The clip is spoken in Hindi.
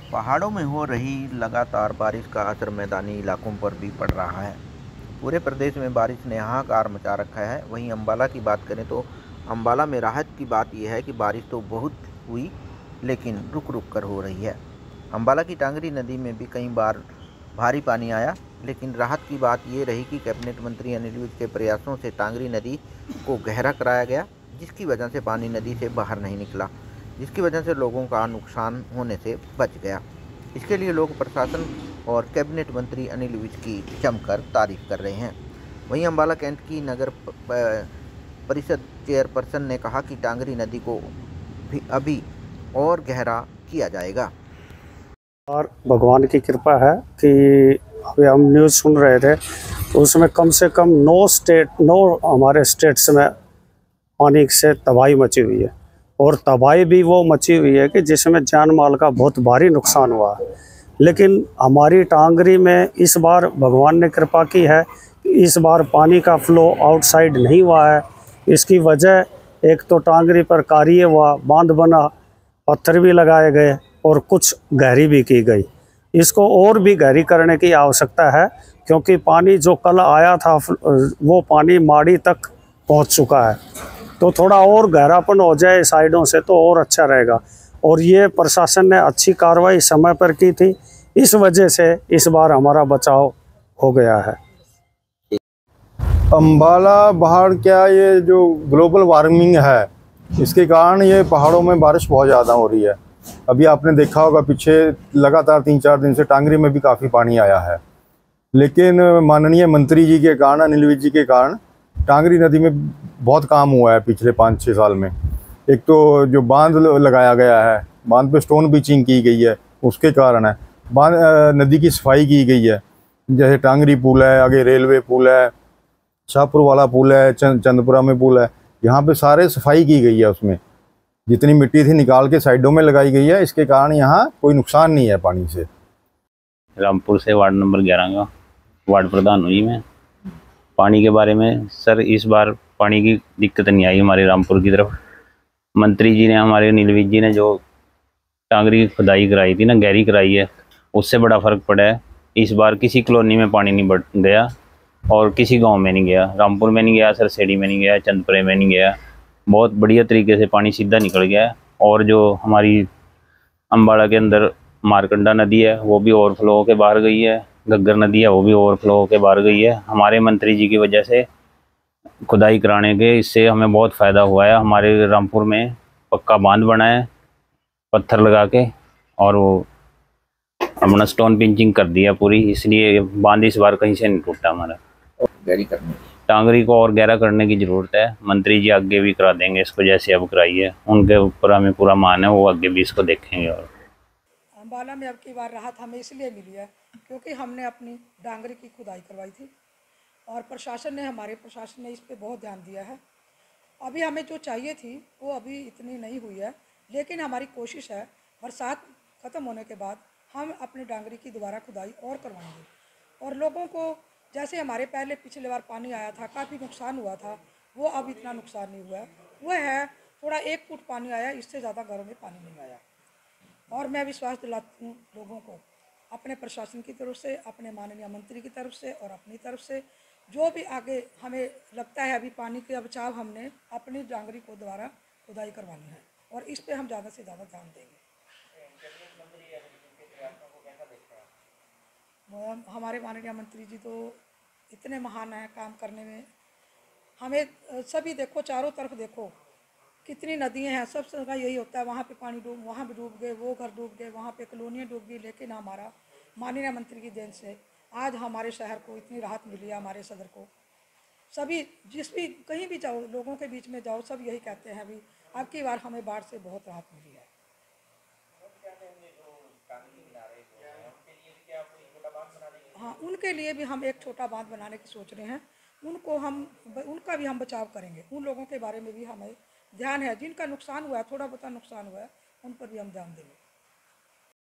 पहाड़ों में हो रही लगातार बारिश का असर मैदानी इलाकों पर भी पड़ रहा है। पूरे प्रदेश में बारिश ने हाहाकार मचा रखा है। वहीं अंबाला की बात करें तो अंबाला में राहत की बात यह है कि बारिश तो बहुत हुई, लेकिन रुक रुक कर हो रही है। अंबाला की टांगरी नदी में भी कई बार भारी पानी आया, लेकिन राहत की बात ये रही कि कैबिनेट मंत्री अनिल विज के प्रयासों से टांगरी नदी को गहरा कराया गया, जिसकी वजह से पानी नदी से बाहर नहीं निकला, जिसकी वजह से लोगों का नुकसान होने से बच गया। इसके लिए लोग प्रशासन और कैबिनेट मंत्री अनिल विज की जमकर तारीफ कर रहे हैं। वहीं अंबाला कैंट की नगर परिषद चेयरपर्सन ने कहा कि टांगरी नदी को भी अभी और गहरा किया जाएगा। और भगवान की कृपा है कि अभी हम न्यूज़ सुन रहे थे, तो उसमें कम से कम 9 हमारे स्टेट्स में पानी से तबाही मची हुई है। और तबाही भी वो मची हुई है कि जिसमें जान माल का बहुत भारी नुकसान हुआ है। लेकिन हमारी टांगरी में इस बार भगवान ने कृपा की है कि इस बार पानी का फ्लो आउटसाइड नहीं हुआ है। इसकी वजह एक तो टांगरी पर कार्य हुआ, बांध बना, पत्थर भी लगाए गए और कुछ गहरी भी की गई। इसको और भी गहरी करने की आवश्यकता है, क्योंकि पानी जो कल आया था वो पानी माड़ी तक पहुंच चुका है। तो थोड़ा और गहरापन हो जाए साइडों से तो और अच्छा रहेगा। और ये प्रशासन ने अच्छी कार्रवाई समय पर की थी, इस वजह से इस बार हमारा बचाव हो गया है। अंबाला पहाड़ क्या, ये जो ग्लोबल वार्मिंग है इसके कारण ये पहाड़ों में बारिश बहुत ज़्यादा हो रही है। अभी आपने देखा होगा पीछे लगातार 3-4 दिन से टांगरी में भी काफ़ी पानी आया है, लेकिन माननीय मंत्री जी के कारण, अनिल विज जी के कारण टांगरी नदी में बहुत काम हुआ है पिछले 5-6 साल में। एक तो जो बांध लगाया गया है, बांध पे स्टोन बीचिंग की गई है, उसके कारण है। बांध नदी की सफाई की गई है, जैसे टांगरी पुल है, आगे रेलवे पुल है, शाहपुर वाला पुल है, चंदपुरा में पुल है, यहाँ पे सारे सफाई की गई है। उसमें जितनी मिट्टी थी निकाल के साइडों में लगाई गई है। इसके कारण यहाँ कोई नुकसान नहीं है पानी से। रामपुर से वार्ड नंबर 11 का वार्ड प्रधान हूँ जी मैं। पानी के बारे में सर, इस बार पानी की दिक्कत नहीं आई हमारे रामपुर की तरफ। मंत्री जी ने, हमारे अनिल विज जी ने जो टांगरी की खुदाई कराई थी ना, गहरी कराई है, उससे बड़ा फ़र्क पड़ा है। इस बार किसी कॉलोनी में पानी नहीं बढ़ गया और किसी गांव में नहीं गया। रामपुर में नहीं गया, सरसेड़ी में नहीं गया, चंदपुरे में नहीं गया। बहुत बढ़िया तरीके से पानी सीधा निकल गया है। और जो हमारी अंबाला के अंदर मारकंडा नदी है वो भी ओवरफ्लो होकर बाहर गई है, घग्गर नदी है वो भी ओवरफ्लो होकर बाहर गई है। हमारे मंत्री जी की वजह से खुदाई कराने के, इससे हमें बहुत फ़ायदा हुआ है। हमारे रामपुर में पक्का बांध बना है पत्थर लगा के, और वो हमने स्टोन पिंचिंग कर दिया पूरी, इसलिए बांध इस बार कहीं से नहीं टूटा हमारा। गहरी करने टांगरी को और गहरा करने की ज़रूरत है। मंत्री जी आगे भी करा देंगे इसको, जैसे अब कराई है उनके ऊपर हमें पूरा मान है, वो आगे भी इसको देखेंगे। और अंबाला में अब की बार राहत हमें इसलिए मिली है क्योंकि हमने अपनी डांगरी की खुदाई करवाई थी और हमारे प्रशासन ने इस पर बहुत ध्यान दिया है। अभी हमें जो चाहिए थी वो अभी इतनी नहीं हुई है, लेकिन हमारी कोशिश है बरसात ख़त्म होने के बाद हम अपनी डांगरी की दोबारा खुदाई और करवाएंगे। और लोगों को, जैसे हमारे पहले पिछले बार पानी आया था, काफ़ी नुकसान हुआ था, वो अब इतना नुकसान नहीं हुआ है। वो है थोड़ा 1 फुट पानी आया, इससे ज़्यादा घरों में पानी नहीं आया। और मैं विश्वास दिलाती हूँ लोगों को, अपने प्रशासन की तरफ से, अपने माननीय मंत्री की तरफ से और अपनी तरफ से, जो भी आगे हमें लगता है अभी पानी के बचाव, हमने अपनी डांगरी को दोबारा खुदाई करवानी है और इस पे हम ज़्यादा से ज़्यादा ध्यान देंगे। हमारे माननीय मंत्री जी तो इतने महान हैं काम करने में। हमें सभी देखो, चारों तरफ देखो कितनी नदियाँ हैं, सब जगह यही होता है, वहाँ पे पानी डूब, वहाँ भी डूब गए, वो घर डूब गए, वहाँ पे कॉलोनियाँ डूब गई। लेकिन हमारा माननीय मंत्री की देन से आज हमारे शहर को इतनी राहत मिली है, हमारे सदर को। सभी जिस भी कहीं भी जाओ, लोगों के बीच में जाओ, सब यही कहते हैं अभी अब की बार हमें बाढ़ से बहुत राहत मिली है। हाँ, उनके लिए भी हम एक छोटा बांध बनाने की सोच रहे हैं। उनका भी हम बचाव करेंगे। उन लोगों के बारे में भी हमें ध्यान है जिनका नुकसान हुआ है, थोड़ा बहुत नुकसान हुआ है, उन पर भी हम ध्यान देंगे।